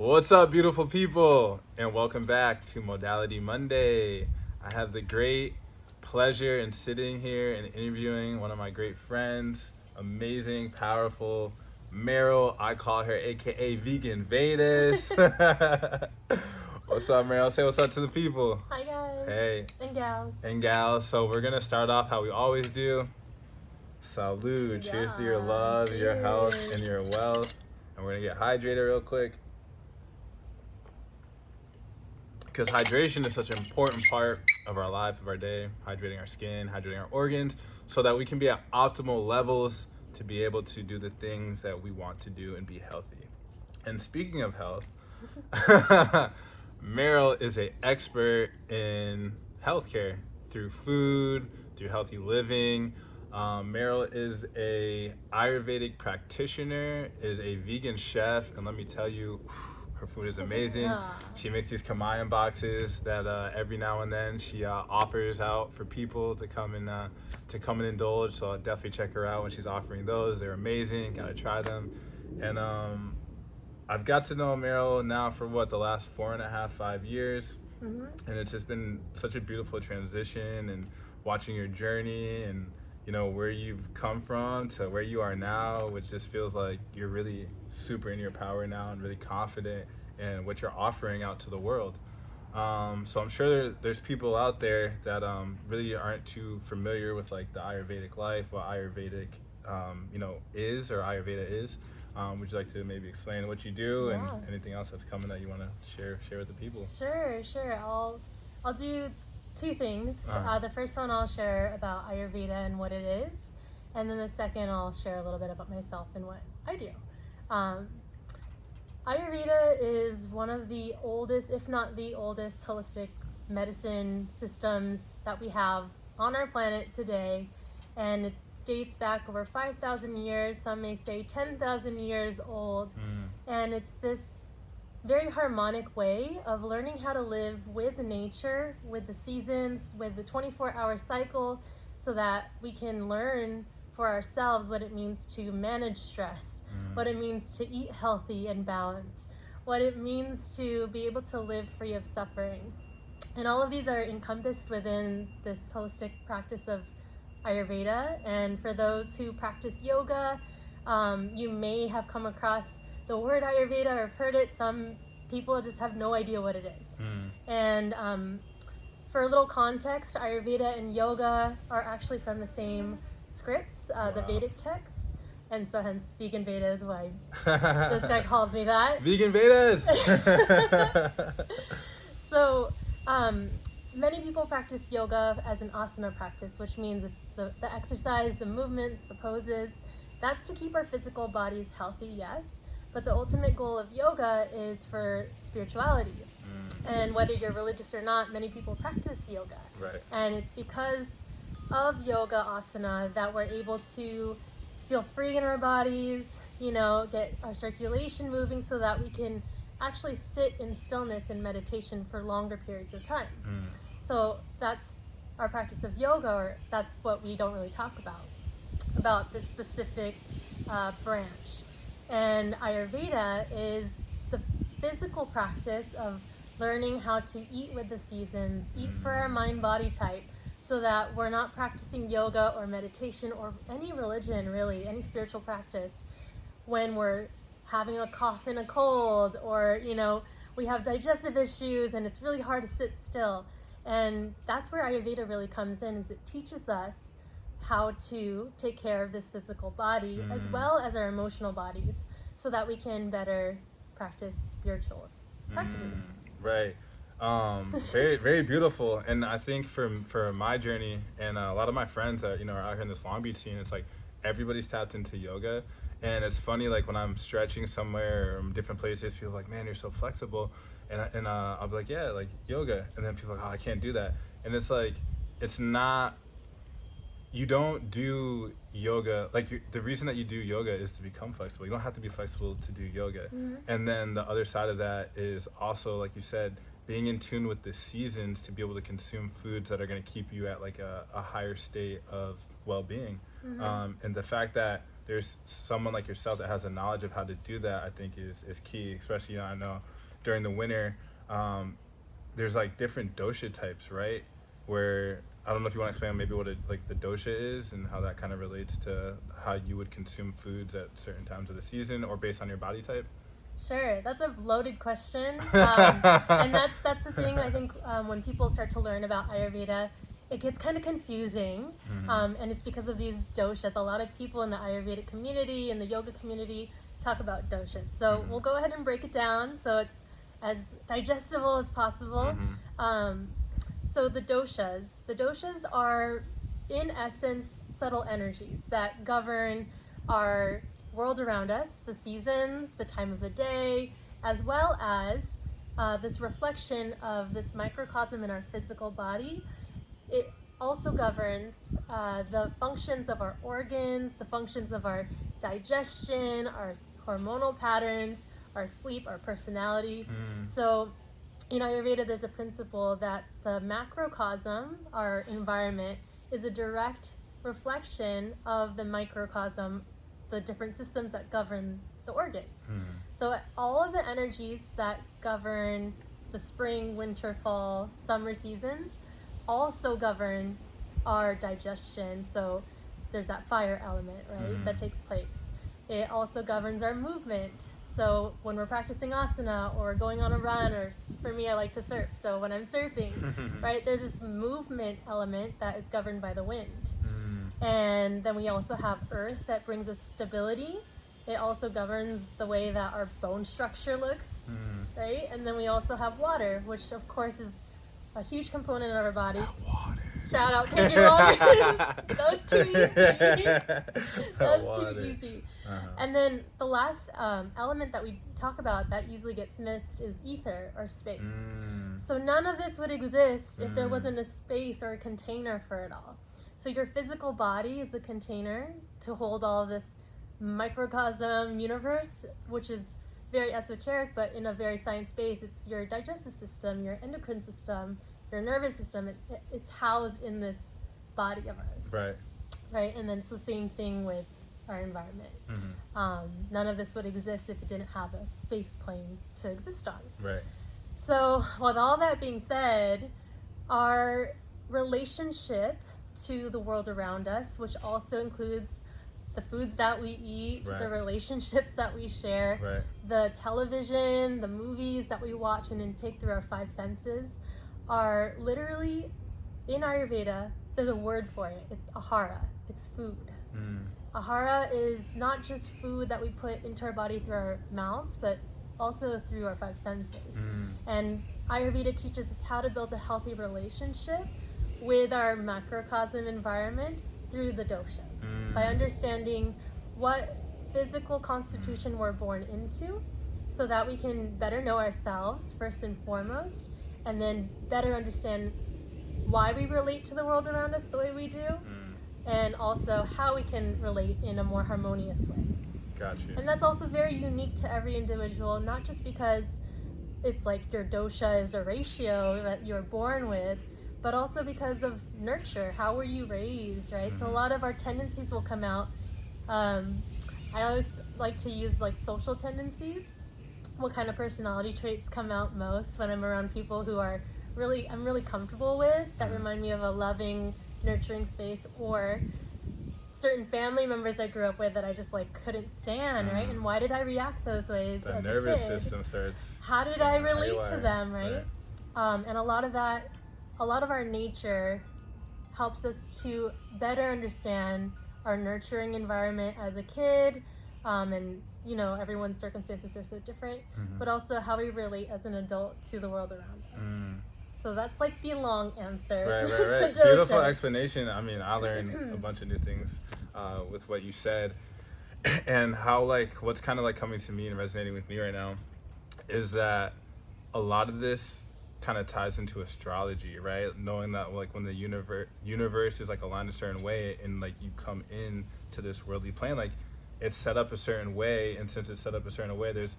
What's up, beautiful people, and welcome back to Modality Monday. I have the great pleasure in sitting here and interviewing one of my great friends, amazing, powerful Meryl. I call her AKA Vegan Vedas. What's up, Meryl? Say what's up to the people. Hi guys. Hey. And gals. And gals. So we're gonna start off how we always do. Salud. Cheers to your love, your health, and your wealth. And we're gonna get hydrated real quick, because hydration is such an important part of our life, of our day, hydrating our skin, hydrating our organs, so that we can be at optimal levels to be able to do the things that we want to do and be healthy. And speaking of health, Meryl is an expert in healthcare through food, through healthy living. Meryl is a Ayurvedic practitioner, is a vegan chef, and let me tell you, her food is amazing. She makes these Kamayan boxes that every now and then she offers out for people to come and indulge. So I'll definitely check her out when she's offering those. They're amazing. Gotta try them. And I've got to know Meryl now for the last 4.5, 5 years, and it's just been such a beautiful transition. And watching your journey and where you've come from to where you are now, which just feels like you're really super in your power now and really confident in what you're offering out to the world. So I'm sure there's people out there that really aren't too familiar with like the Ayurvedic life, what Ayurvedic is, or Ayurveda is. Would you like to maybe explain what you do and anything else that's coming that you want to share with the people? Sure. I'll do two things. The first one I'll share about Ayurveda and what it is, and then the second I'll share a little bit about myself and what I do. Ayurveda is one of the oldest, if not the oldest, holistic medicine systems that we have on our planet today, and it dates back over 5,000 years, some may say 10,000 years old, and it's this very harmonic way of learning how to live with nature, with the seasons, with the 24-hour cycle, so that we can learn for ourselves what it means to manage stress, what it means to eat healthy and balanced, what it means to be able to live free of suffering. And all of these are encompassed within this holistic practice of Ayurveda. And for those who practice yoga, you may have come across the word Ayurveda or have heard it. Some people just have no idea what it is. And for a little context, Ayurveda and yoga are actually from the same scripts, the Vedic texts. And so hence Vegan Veda is why this guy calls me that. Vegan Vedas! So many people practice yoga as an asana practice, which means it's the exercise, the movements, the poses. That's to keep our physical bodies healthy, yes. But the ultimate goal of yoga is for spirituality. And whether you're religious or not, many people practice yoga. Right. And it's because of yoga asana that we're able to feel free in our bodies, get our circulation moving so that we can actually sit in stillness and meditation for longer periods of time. So that's our practice of yoga, or that's what we don't really talk about this specific branch. And Ayurveda is the physical practice of learning how to eat with the seasons, eat for our mind-body type, so that we're not practicing yoga or meditation or any religion, really, any spiritual practice, when we're having a cough and a cold, or, we have digestive issues and it's really hard to sit still. And that's where Ayurveda really comes in, is it teaches us how to take care of this physical body as well as our emotional bodies, so that we can better practice spiritual practices. Right. Very, very beautiful. And I think for my journey and a lot of my friends that are out here in this Long Beach scene, it's like everybody's tapped into yoga. And it's funny, like when I'm stretching somewhere or different places, people are like, man, you're so flexible. And I'll be like, yeah, like yoga. And then people are like, oh, I can't do that. And it's like, it's not, you don't do yoga, the reason that you do yoga is to become flexible. You don't have to be flexible to do yoga. And then the other side of that is also, like you said, being in tune with the seasons to be able to consume foods that are going to keep you at like a higher state of well-being. And the fact that there's someone like yourself that has a knowledge of how to do that, I think is key. Especially, I know during the winter, there's like different dosha types, right? Where I don't know if you want to explain maybe what like the dosha is and how that kind of relates to how you would consume foods at certain times of the season or based on your body type. Sure, that's a loaded question, and that's the thing. I think when people start to learn about Ayurveda, it gets kind of confusing, and it's because of these doshas. A lot of people in the Ayurvedic community and the yoga community talk about doshas. So we'll go ahead and break it down so it's as digestible as possible. So the doshas are, in essence, subtle energies that govern our world around us, the seasons, the time of the day, as well as this reflection of this microcosm in our physical body. It also governs the functions of our organs, the functions of our digestion, our hormonal patterns, our sleep, our personality. So in Ayurveda, there's a principle that the macrocosm, our environment, is a direct reflection of the microcosm, the different systems that govern the organs. So all of the energies that govern the spring, winter, fall, summer seasons also govern our digestion. So there's that fire element, right, that takes place. It also governs our movement. So when we're practicing asana or going on a run, or for me, I like to surf. So when I'm surfing, right, there's this movement element that is governed by the wind. And then we also have earth that brings us stability. It also governs the way that our bone structure looks, right? And then we also have water, which of course is a huge component of our body. Water. Shout out Kangaroo Water. That was too easy. That was too easy. And then the last element that we talk about that easily gets missed is ether, or space. So none of this would exist if there wasn't a space or a container for it all. So your physical body is a container to hold all of this microcosm universe, which is very esoteric, but in a very science-based. It's your digestive system, your endocrine system, your nervous system. It's housed in this body of ours. Right? And then so same thing with our environment. None of this would exist if it didn't have a space plane to exist on. So with all that being said, our relationship to the world around us, which also includes the foods that we eat, the relationships that we share, the television, the movies that we watch and intake through our five senses, are literally, in Ayurveda, there's a word for it. It's ahara. It's food. Ahara is not just food that we put into our body through our mouths, but also through our five senses. And Ayurveda teaches us how to build a healthy relationship with our macrocosm environment through the doshas, by understanding what physical constitution we're born into, so that we can better know ourselves first and foremost, and then better understand why we relate to the world around us the way we do, and also how we can relate in a more harmonious way. Gotcha. And that's also very unique to every individual, not just because it's like your dosha is a ratio that you're born with, but also because of nurture. How were you raised, right? So a lot of our tendencies will come out. I always like to use like social tendencies. What kind of personality traits come out most when I'm around people who are I'm really comfortable with, that remind me of a loving, nurturing space, or certain family members I grew up with that I just like couldn't stand, right? And why did I react those ways as a kid? The nervous system starts. How did I relate to them, right? And a lot of our nature helps us to better understand our nurturing environment as a kid, and everyone's circumstances are so different, but also how we relate as an adult to the world around us. So that's like the long answer. Right. To Beautiful doshas. explanation. I mean, I learned a bunch of new things with what you said, and how what's kind of like coming to me and resonating with me right now is that a lot of this kind of ties into astrology, right? Knowing that when the universe is aligned a certain way, and you come in to this worldly plane, it's set up a certain way, and since it's set up a certain way, there's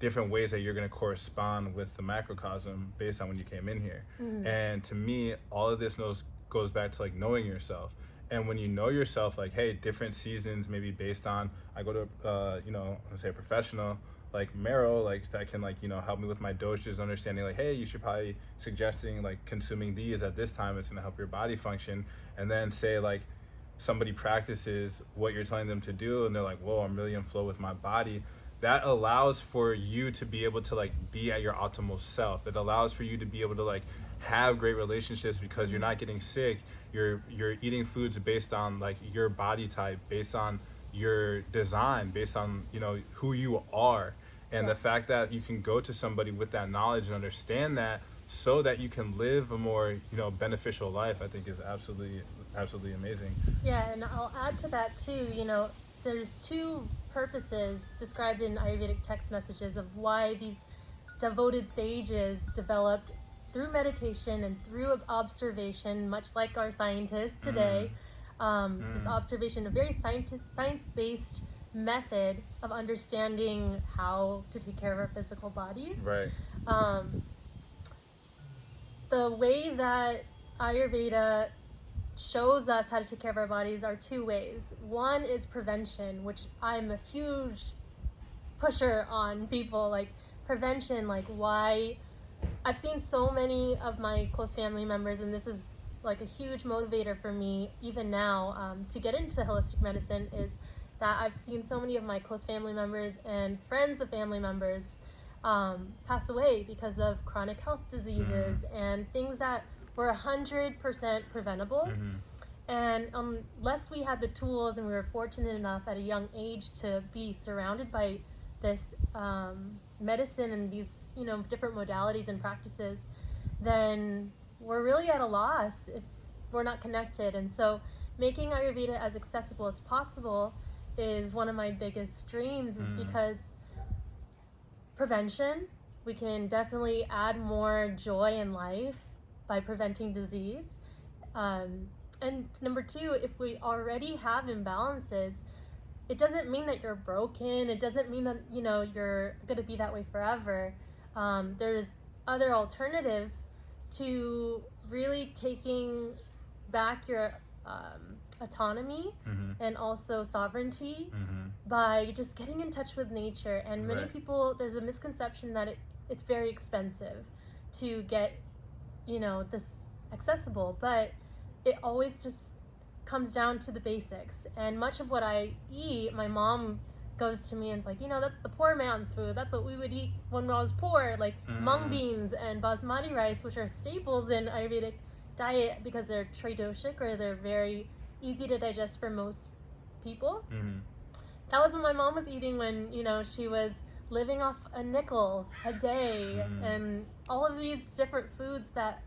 different ways that you're going to correspond with the macrocosm based on when you came in here. And to me, all of this goes back to knowing yourself. And when you know yourself, like, hey, different seasons maybe based on, I go to let's say a professional like Meryl, like that can like help me with my dosages, understanding like, hey, you should probably suggesting like consuming these at this time. It's gonna help your body function. And then say like somebody practices what you're telling them to do, and they're like, whoa, I'm really in flow with my body. That allows for you to be able to like be at your optimal self. It allows for you to be able to like have great relationships because you're not getting sick. You're eating foods based on like your body type, based on your design, based on who you are. And the fact that you can go to somebody with that knowledge and understand that, so that you can live a more beneficial life, I think is absolutely amazing. Yeah, and I'll add to that too. There's two purposes described in Ayurvedic text messages of why these devoted sages developed through meditation and through observation, much like our scientists today. This observation, a very science-based method of understanding how to take care of our physical bodies. Right. The way that Ayurveda shows us how to take care of our bodies are two ways. One is prevention, which I'm a huge pusher on people, like prevention, like why I've seen so many of my close family members, and this is like a huge motivator for me even now to get into holistic medicine, is that I've seen so many of my close family members and friends of family members pass away because of chronic health diseases and things that were 100% preventable. And unless we had the tools and we were fortunate enough at a young age to be surrounded by this medicine and these different modalities and practices, then we're really at a loss if we're not connected. And so making Ayurveda as accessible as possible is one of my biggest dreams, is because prevention, we can definitely add more joy in life by preventing disease. And number two, if we already have imbalances, it doesn't mean that you're broken. It doesn't mean that you're going to be that way forever. There's other alternatives to really taking back your autonomy and also sovereignty by just getting in touch with nature. And many people, there's a misconception that it's very expensive to get this accessible, but it always just comes down to the basics. And much of what I eat, my mom goes to me and is like, that's the poor man's food. That's what we would eat when I was poor, like mung beans and basmati rice, which are staples in Ayurvedic diet because they're tridoshic, or they're very easy to digest for most people. That was what my mom was eating when she was living off a nickel a day. And all of these different foods that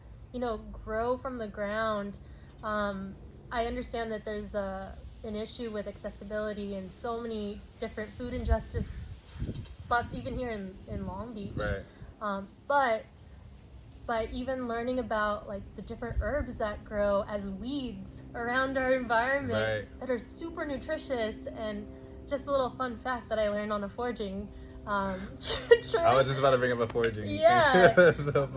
grow from the ground. I understand that there's an issue with accessibility in so many different food injustice spots, even here in Long Beach. But by even learning about like the different herbs that grow as weeds around our environment that are super nutritious, and just a little fun fact that I learned on a foraging trip. I was just about to bring up a foraging. Yeah. So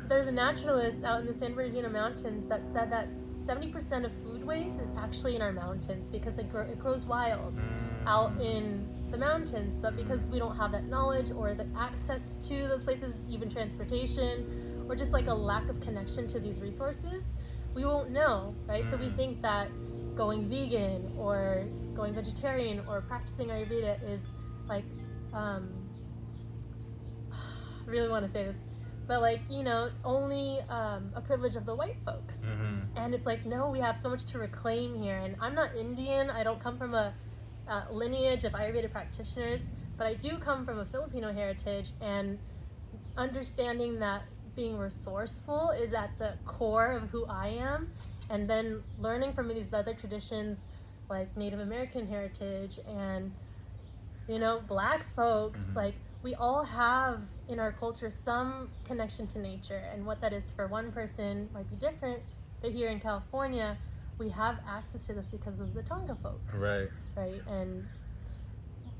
there's a naturalist out in the San Bernardino Mountains that said that 70% of food waste is actually in our mountains because it grows wild out in the mountains. But because we don't have that knowledge or the access to those places, even transportation, or just like a lack of connection to these resources, we won't know, right? So we think that going vegan or going vegetarian or practicing Ayurveda is like, I really want to say this, but like, only a privilege of the white folks. And it's like, no, we have so much to reclaim here. And I'm not Indian. I don't come from a lineage of Ayurveda practitioners, but I do come from a Filipino heritage, and understanding that being resourceful is at the core of who I am. And then learning from these other traditions like Native American heritage and Black folks, like we all have in our culture some connection to nature, and what that is for one person might be different, but here in California we have access to this because of the Tonga folks. Right. And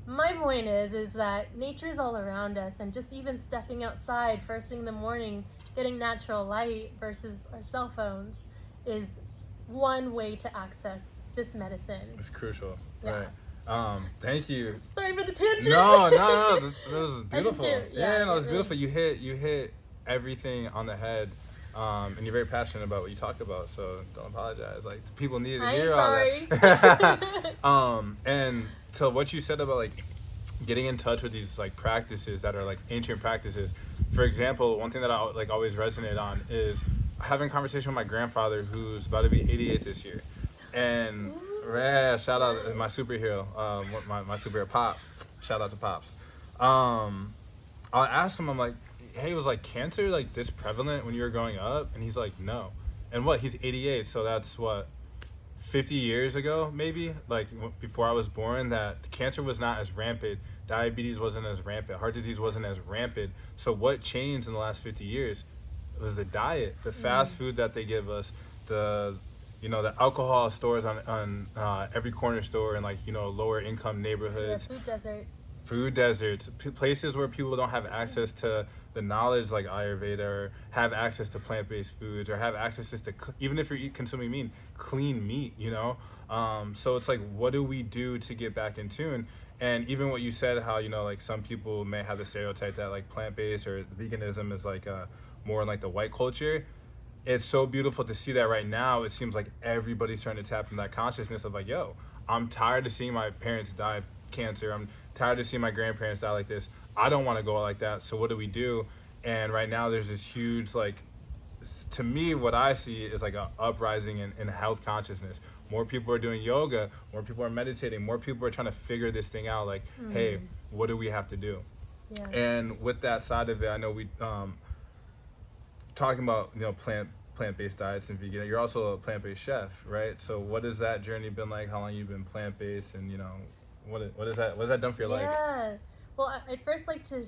my point is that nature is all around us, and just even stepping outside first thing in the morning, getting natural light versus our cell phones, is one way to access this medicine. It's crucial. Yeah. Right. Thank you. Sorry for the tangent. No. That was beautiful. No, it's beautiful. Really... You hit everything on the head. And you're very passionate about what you talk about, so don't apologize. Like, people need to hear all that. And to what you said about like getting in touch with these like practices that are like ancient practices. For example, one thing that I like always resonate on is having a conversation with my grandfather, who's about to be 88 this year, and shout out my superhero, my superhero Pop. Shout out to Pops. I asked him, I'm like, hey, was like cancer like this prevalent when you were growing up? And he's like, no. And what, he's 88, so that's what, 50 years ago maybe, like before I was born, that cancer was not as rampant, diabetes wasn't as rampant, heart disease wasn't as rampant. So what changed in the last 50 years? It was the diet, the fast food that they give us, the alcohol stores on every corner store in, like, lower income neighborhoods. Yeah, food deserts, places where people don't have access to the knowledge like Ayurveda, or have access to plant-based foods, or have access to even if you're consuming clean meat, so it's like, what do we do to get back in tune? And even what you said, how like some people may have the stereotype that like plant-based or veganism is like more like the white culture. It's so beautiful to see that right now. It seems like everybody's trying to tap into that consciousness of like, yo, I'm tired of seeing my parents die of cancer. I'm tired of seeing my grandparents die like this. I don't want to go like that. So what do we do? And right now there's this huge, like, to me, what I see is like an uprising in health consciousness. More people are doing yoga, more people are meditating, more people are trying to figure this thing out. Like, hey, what do we have to do? Yeah. And with that side of it, I know we talking about plant-based diets and vegan. You're also a plant-based chef, right? So what has that journey been like? How long you've been plant-based, and what has that done for your life? Yeah. Well, I'd first like to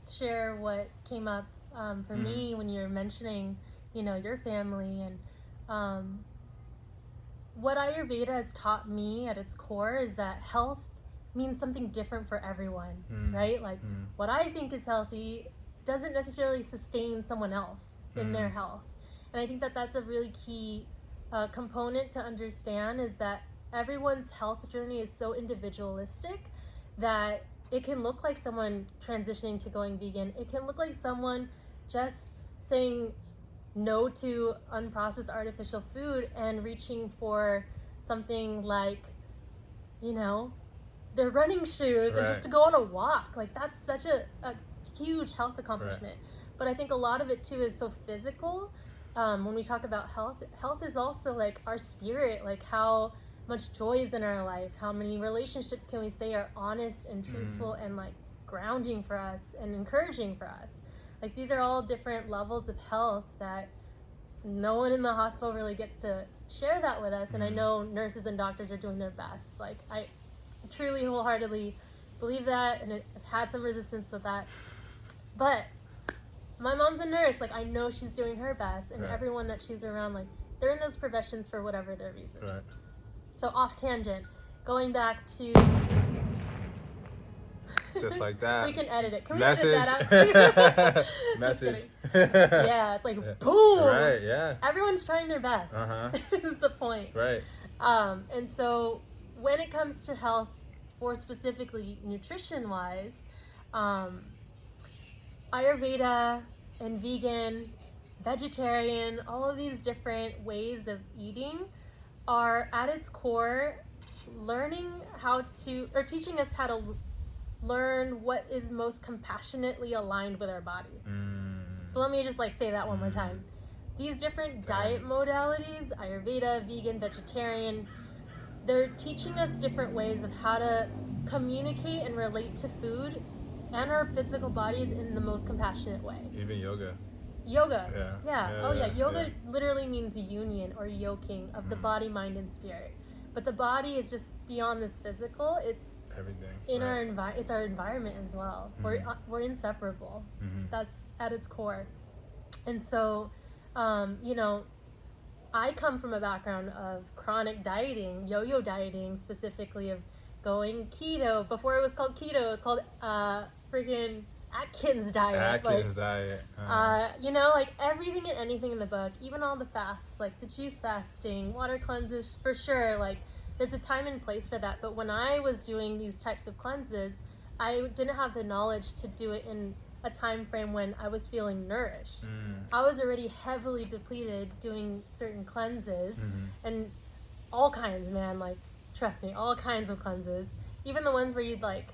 share what came up for me when you were mentioning, your family, and what Ayurveda has taught me at its core is that health means something different for everyone, right? Like, what I think is healthy doesn't necessarily sustain someone else in their health. And I think that that's a really key component to understand, is that everyone's health journey is so individualistic that it can look like someone transitioning to going vegan. It can look like someone just saying no to unprocessed artificial food and reaching for something like, their running shoes and just to go on a walk. Like, that's such a huge health accomplishment. Right. But I think a lot of it too is so physical. When we talk about health is also like our spirit, like how much joy is in our life, how many relationships can we say are honest and truthful and like grounding for us and encouraging for us. Like, these are all different levels of health that no one in the hospital really gets to share that with us. And I know nurses and doctors are doing their best. Like, I truly wholeheartedly believe that, and I've had some resistance with that. But my mom's a nurse. Like, I know she's doing her best, and everyone that she's around, like, they're in those professions for whatever their reasons. Right. So, off tangent, going back to... Just like that. We can edit it. Can we Message. edit that out too? Message. Yeah, it's like, boom! Right, yeah. Everyone's trying their best, is the point. Right. And so, when it comes to health, for specifically nutrition-wise, Ayurveda and vegan, vegetarian, all of these different ways of eating are at its core teaching us how to learn what is most compassionately aligned with our body. So let me just say that one more time. These different diet modalities, Ayurveda, vegan, vegetarian, they're teaching us different ways of how to communicate and relate to food and our physical bodies in the most compassionate way. Even yoga. Yeah. Yoga literally means union or yoking of the body, mind, and spirit. But the body is just beyond this physical. It's everything. It's our environment as well. We're inseparable. That's at its core. And so, I come from a background of chronic dieting, yo-yo dieting, specifically of going keto. Before it was called keto, it was called freaking Atkins diet. Diet. Everything and anything in the book, even all the fasts, like the juice fasting, water cleanses for sure, like there's a time and place for that. But when I was doing these types of cleanses, I didn't have the knowledge to do it in a time frame when I was feeling nourished. I was already heavily depleted doing certain cleanses, and all kinds, man, like, trust me, all kinds of cleanses. Even the ones where you'd, like,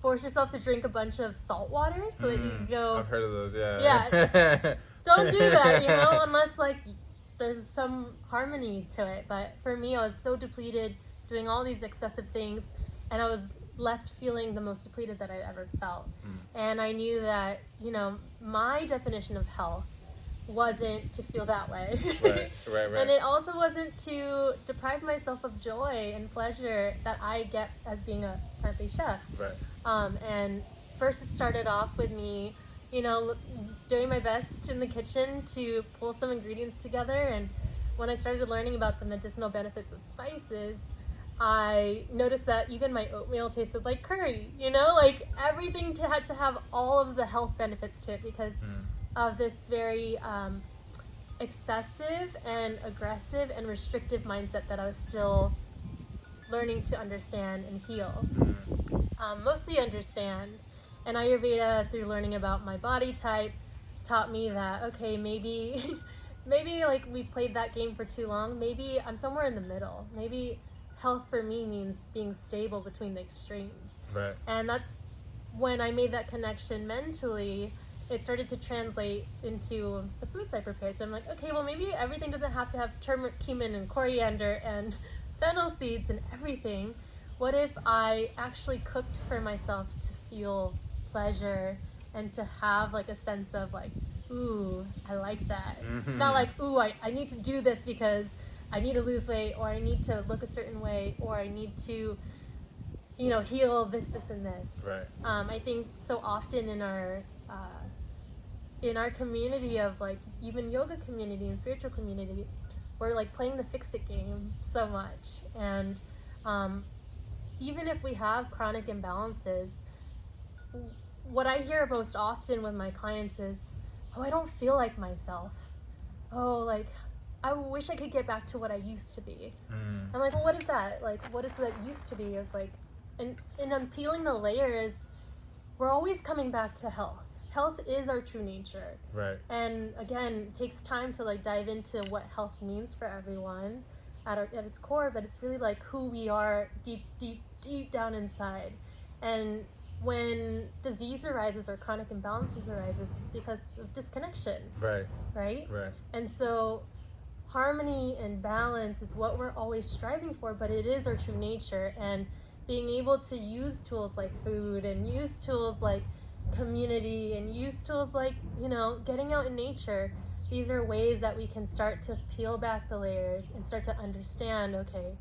force yourself to drink a bunch of salt water so that you go... I've heard of those, yeah. Yeah. Don't do that, you know, unless, like, there's some harmony to it. But for me, I was so depleted, doing all these excessive things, and I was left feeling the most depleted that I'd ever felt. And I knew that, you know, my definition of health wasn't to feel that way. Right. And it also wasn't to deprive myself of joy and pleasure that I get as being a plant-based chef. Right. And first it started off with me, you know, doing my best in the kitchen to pull some ingredients together. And when I started learning about the medicinal benefits of spices, I noticed that even my oatmeal tasted like curry, you know, like everything had to have all of the health benefits to it because of this very excessive and aggressive and restrictive mindset that I was still learning to understand and heal. Mostly understand. And Ayurveda, through learning about my body type, taught me that, okay, maybe like we played that game for too long. Maybe I'm somewhere in the middle. Maybe health for me means being stable between the extremes. Right. And that's when I made that connection mentally, it started to translate into the foods I prepared. So I'm like, okay, well, maybe everything doesn't have to have turmeric, cumin, and coriander and fennel seeds and everything. What if I actually cooked for myself to feel pleasure and to have like a sense of like, ooh, I like that. Not like, ooh, I need to do this because I need to lose weight, or I need to look a certain way, or I need to, you know, heal this, and this. Right. I think so often in our community of like even yoga community and spiritual community, we're like playing the fix-it game so much. And even if we have chronic imbalances, what I hear most often with my clients is, oh, I don't feel like myself. Oh, like, I wish I could get back to what I used to be. I'm like, well, what is that? Like, what is that used to be? It's like, and unpeeling the layers, we're always coming back to health. Health is our true nature. Right. And again, it takes time to like dive into what health means for everyone at its core, but it's really like who we are deep down inside. And when disease arises or chronic imbalances arises, it's because of disconnection. Right? And so harmony and balance is what we're always striving for, but it is our true nature. And being able to use tools like food and use tools like community and use tools like, you know, getting out in nature, these are ways that we can start to peel back the layers and start to understand, okay,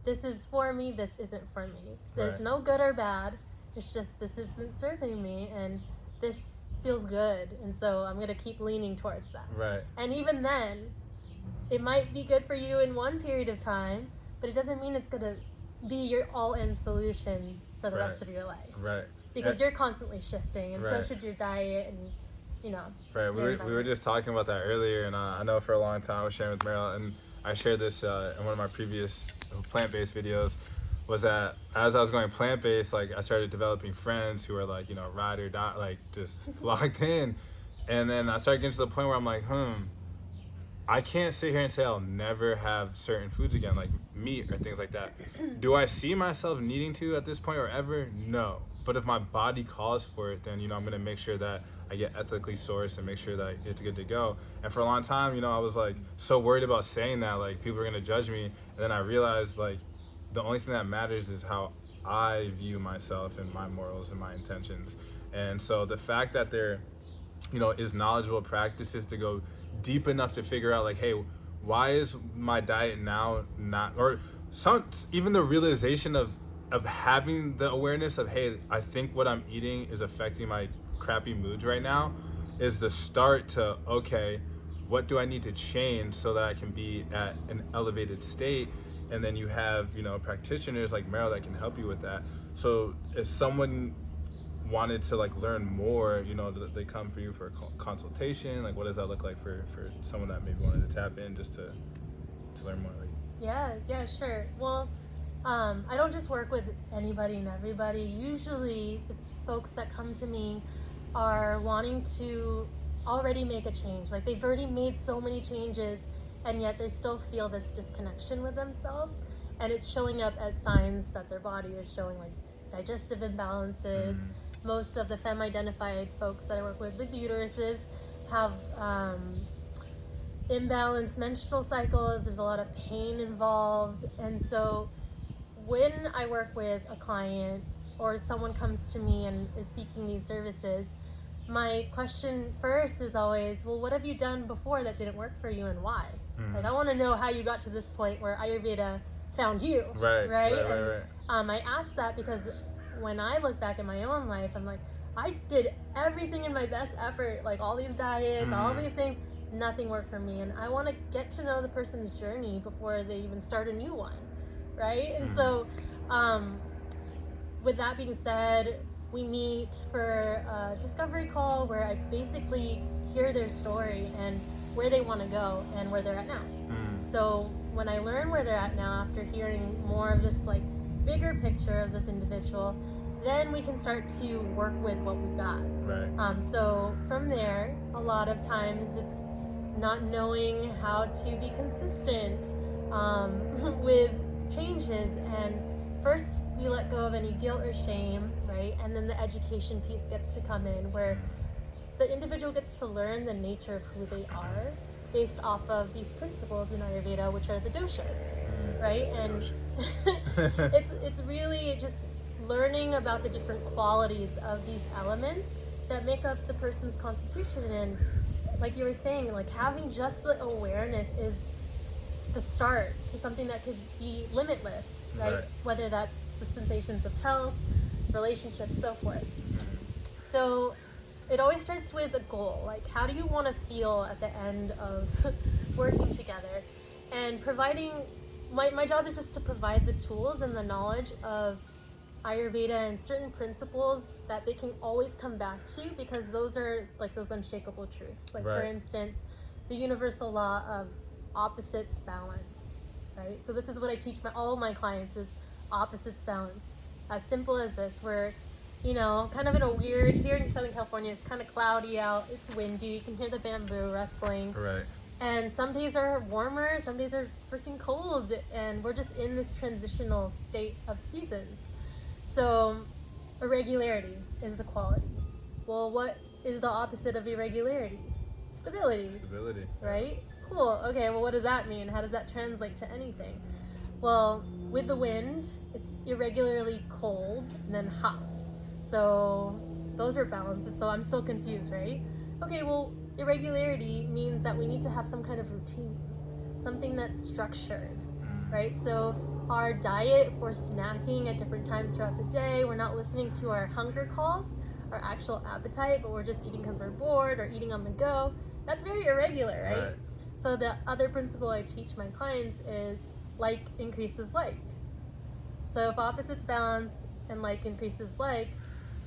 this is for me, this isn't for me. There's no good or bad. It's just this isn't serving me and this feels good, and so I'm going to keep leaning towards that. Right. And even then, it might be good for you in one period of time, but it doesn't mean it's going to be your all-in solution for the rest of your life. Right. Because you're constantly shifting, and so should your diet, and, you know. Right. We were just talking about that earlier, and I know for a long time I was sharing with Meryl, and I shared this in one of my previous plant-based videos, was that as I was going plant-based, like, I started developing friends who were like, you know, ride or die, like, just locked in. And then I started getting to the point where I'm like, I can't sit here and say I'll never have certain foods again, like meat or things like that. Do I see myself needing to at this point or ever? No. But if my body calls for it, then, you know, I'm going to make sure that I get ethically sourced and make sure that it's good to go. And for a long time, you know, I was like so worried about saying that, like, people are going to judge me. And then I realized, like, the only thing that matters is how I view myself and my morals and my intentions. And so the fact that there, you know, is knowledgeable practices to go deep enough to figure out, like, hey, why is my diet now not, or even the realization of having the awareness of, hey, I think what I'm eating is affecting my crappy moods right now, is the start to, okay, what do I need to change so that I can be at an elevated state? And then you have, you know, practitioners like Meryl that can help you with that. So if someone wanted to, like, learn more, you know, they come for you for a consultation, like, what does that look like for someone that maybe wanted to tap in just to learn more? Like, Yeah, sure. Well, I don't just work with anybody and everybody. Usually, the folks that come to me are wanting to already make a change. Like, they've already made so many changes, and yet they still feel this disconnection with themselves. And it's showing up as signs that their body is showing, like digestive imbalances. Most of the femme identified folks that I work with uteruses have imbalanced menstrual cycles. There's a lot of pain involved. And so when I work with a client or someone comes to me and is seeking these services, my question first is always, well, what have you done before that didn't work for you and why? Like, I want to know how you got to this point where Ayurveda found you. Right. I ask that because when I look back at my own life, I'm like, I did everything in my best effort, like all these diets, all these things, nothing worked for me. And I want to get to know the person's journey before they even start a new one, right? And so with that being said, we meet for a discovery call where I basically hear their story and where they want to go and where they're at now. So when I learn where they're at now after hearing more of this like bigger picture of this individual, then we can start to work with what we've got. Right. So from there, a lot of times it's not knowing how to be consistent with changes. And first we let go of any guilt or shame, right? And then the education piece gets to come in where the individual gets to learn the nature of who they are based off of these principles in Ayurveda, which are the doshas, right? And it's really just learning about the different qualities of these elements that make up the person's constitution. And like you were saying, like having just the awareness is the start to something that could be limitless, right? Whether that's the sensations of health, relationships, so forth. So it always starts with a goal. Like, how do you want to feel at the end of working together? And providing, my job is just to provide the tools and the knowledge of Ayurveda and certain principles that they can always come back to, because those are like those unshakable truths. Like, for instance, the universal law of opposites balance, right? So this is what I teach all my clients is opposites balance. As simple as this, where, you know, kind of in a weird, here in Southern California, it's kind of cloudy out, it's windy, you can hear the bamboo rustling. Right. And some days are warmer, some days are freaking cold, and we're just in this transitional state of seasons. So irregularity is the quality. Well, what is the opposite of irregularity? Stability. Stability. Right? Cool. Okay, well, what does that mean? How does that translate to anything? Well, with the wind, it's irregularly cold and then hot. So those are balances. So I'm still confused, right? Okay, well, irregularity means that we need to have some kind of routine, something that's structured, right? So our diet, if we're snacking at different times throughout the day, we're not listening to our hunger calls, our actual appetite, but we're just eating because we're bored or eating on the go. That's very irregular, right? So the other principle I teach my clients is like increases like. So if opposites balance and like increases like,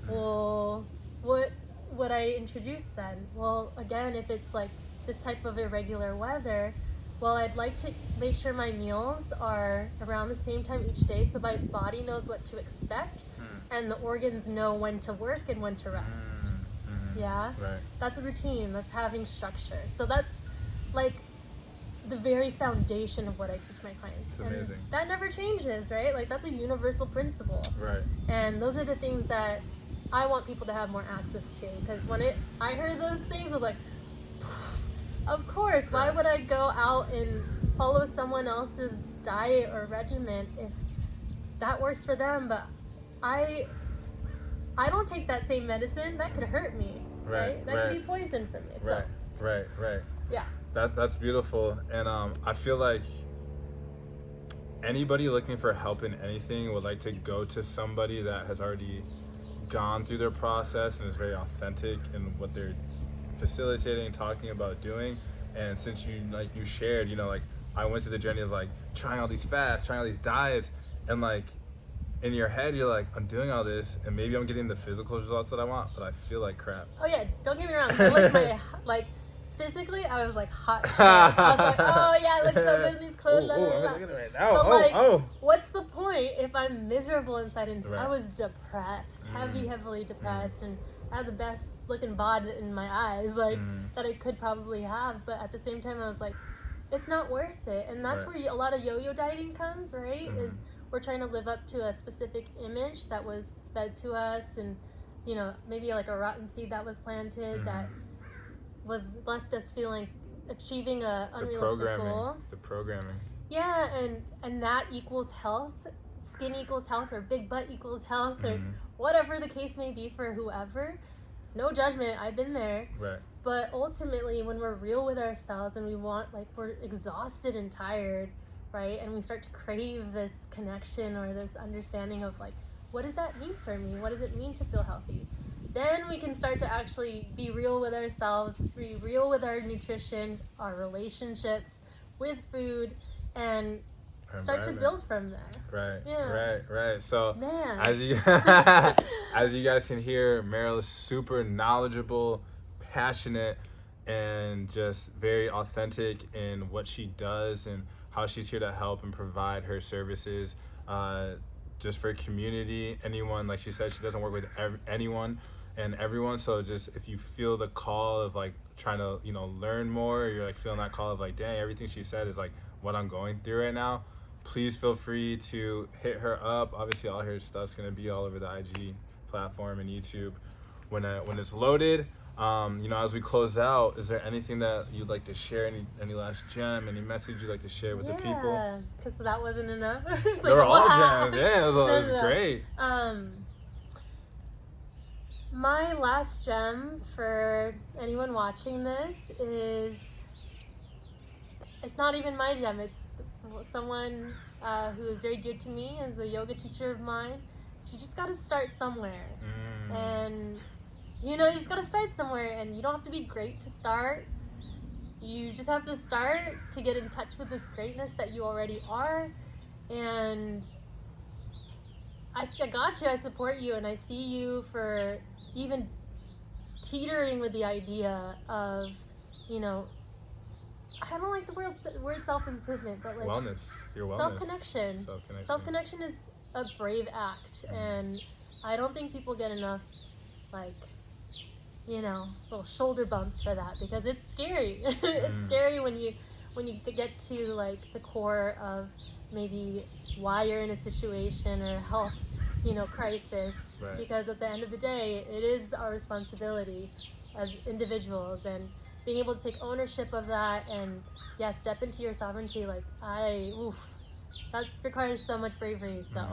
well, what would I introduce then? Well, again, if it's like this type of irregular weather, well, I'd like to make sure my meals are around the same time each day so my body knows what to expect and the organs know when to work and when to rest. Yeah? Right. That's a routine. That's having structure. So that's like the very foundation of what I teach my clients. It's amazing. And that never changes, right? Like, that's a universal principle. Right. And those are the things that I want people to have more access to. Because when I heard those things, I was like, of course, why would I go out and follow someone else's diet or regimen if that works for them, but I don't take that same medicine, that could hurt me, right? That could be poison for me. So, Right. yeah. That's beautiful. And I feel like anybody looking for help in anything would like to go to somebody that has already gone through their process and is very authentic in what they're facilitating, talking about doing. And since you shared, like I went through the journey of like trying all these fasts, trying all these diets, and like in your head you're like, I'm doing all this and maybe I'm getting the physical results that I want, but I feel like crap. Oh yeah, don't get me wrong. I like physically, I was like hot shit. I was like, oh yeah, I look so good in these clothes. I'm looking at it right now. But what's the point if I'm miserable inside? And Right. I was depressed, heavily depressed, and I had the best looking bod in my eyes, like that I could probably have. But at the same time, I was like, it's not worth it. And that's Right. where a lot of yo-yo dieting comes, right? Is we're trying to live up to a specific image that was fed to us, and maybe like a rotten seed that was planted that was left us feeling achieving a unrealistic goal. The programming. Yeah, and that equals health. Skin equals health, or big butt equals health, or whatever the case may be for whoever. No judgment. I've been there. Right. But ultimately, when we're real with ourselves and we're exhausted and tired, right? And we start to crave this connection or this understanding of like, what does that mean for me? What does it mean to feel healthy? Then we can start to actually be real with ourselves, be real with our nutrition, our relationships, with food, and start to build from there. Right. Yeah. Right. So Man. as you guys can hear, Meryl is super knowledgeable, passionate, and just very authentic in what she does and how she's here to help and provide her services just for community. Anyone, like she said, she doesn't work with anyone and everyone. So just if you feel the call of like trying to learn more, or you're like feeling that call of like, dang, everything she said is like what I'm going through right now, please feel free to hit her up. Obviously all her stuff's gonna be all over the IG platform and YouTube when it's loaded. As we close out, is there anything that you'd like to share, any last gem, any message you'd like to share with the people? Yeah, because that wasn't enough. They were all gems. Yeah, it was great. My last gem for anyone watching this is, it's not even my gem, it's someone who is very dear to me, as a yoga teacher of mine. You just got to start somewhere. And you just got to start somewhere, and you don't have to be great to start. You just have to start to get in touch with this greatness that you already are. And I got you, I support you, and I see you for even teetering with the idea of, I don't like the word self-improvement, but like wellness, your wellness. Self-connection. Self-connection is a brave act, and I don't think people get enough, like, little shoulder bumps for that, because it's scary. It's scary when you get to like the core of maybe why you're in a situation or health crisis, right. Because at the end of the day, it is our responsibility as individuals, and being able to take ownership of that and step into your sovereignty, like that requires so much bravery. So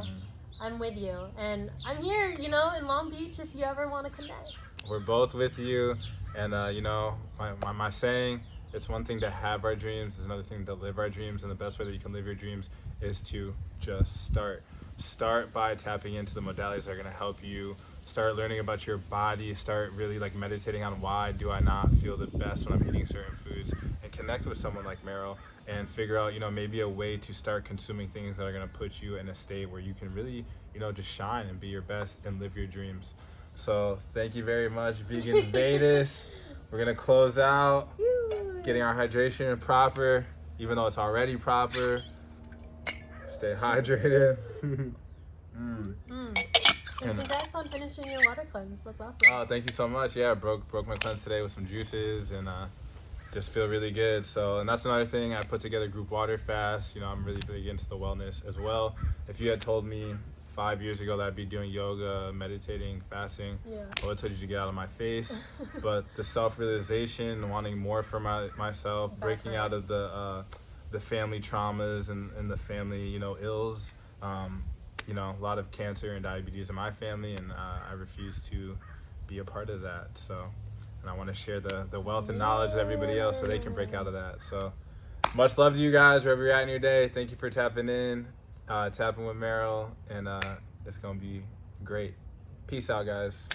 I'm with you, and I'm here, in Long Beach if you ever want to connect. We're both with you, and my saying, it's one thing to have our dreams, it's another thing to live our dreams, and the best way that you can live your dreams is to just start by tapping into the modalities that are going to help you start learning about your body, start really like meditating on why do I not feel the best when I'm eating certain foods, and connect with someone like Meryl and figure out maybe a way to start consuming things that are going to put you in a state where you can really just shine and be your best and live your dreams. So thank you very much, Vegan Vedas. We're going to close out getting our hydration proper, even though it's already proper. Stay hydrated. And congrats on finishing your water cleanse. That's awesome. Oh, thank you so much. Yeah, broke my cleanse today with some juices, and just feel really good. So, and that's another thing. I put together group water fast. I'm really big into the wellness as well. If you had told me 5 years ago that I'd be doing yoga, meditating, fasting, I would have told you to get out of my face. But the self-realization, wanting more for myself, breaking out of the family traumas and the family ills. A lot of cancer and diabetes in my family, and I refuse to be a part of that. So, and I want to share the wealth and knowledge with everybody else so they can break out of that. So, much love to you guys wherever you're at in your day. Thank you for tapping in, tapping with Meryl, and it's going to be great. Peace out, guys.